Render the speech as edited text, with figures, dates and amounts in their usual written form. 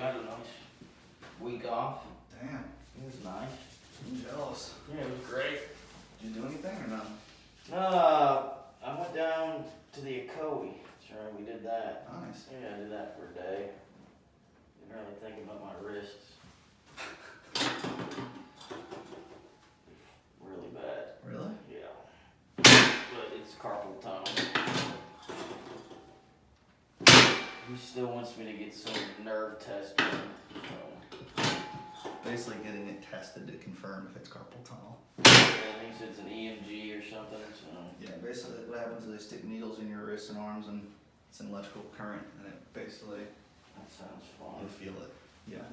had a nice week off. Damn, It was nice. I'm jealous. Yeah, it was great. Did you do anything or not? I went down to the Ocoee. That's right, we did that. Nice. Yeah, I did that for a day. Didn't really think about my wrists. Really bad. Really? Yeah. But it's carpal tunnel. He still wants me to get some nerve test done. So, Basically getting it tested to confirm if it's carpal tunnel. yeah, I think it's an EMG or something. So. Yeah, basically what happens is they stick needles in your wrists and arms and it's an electrical current and it basically, That sounds fun. you'll feel it. Yeah.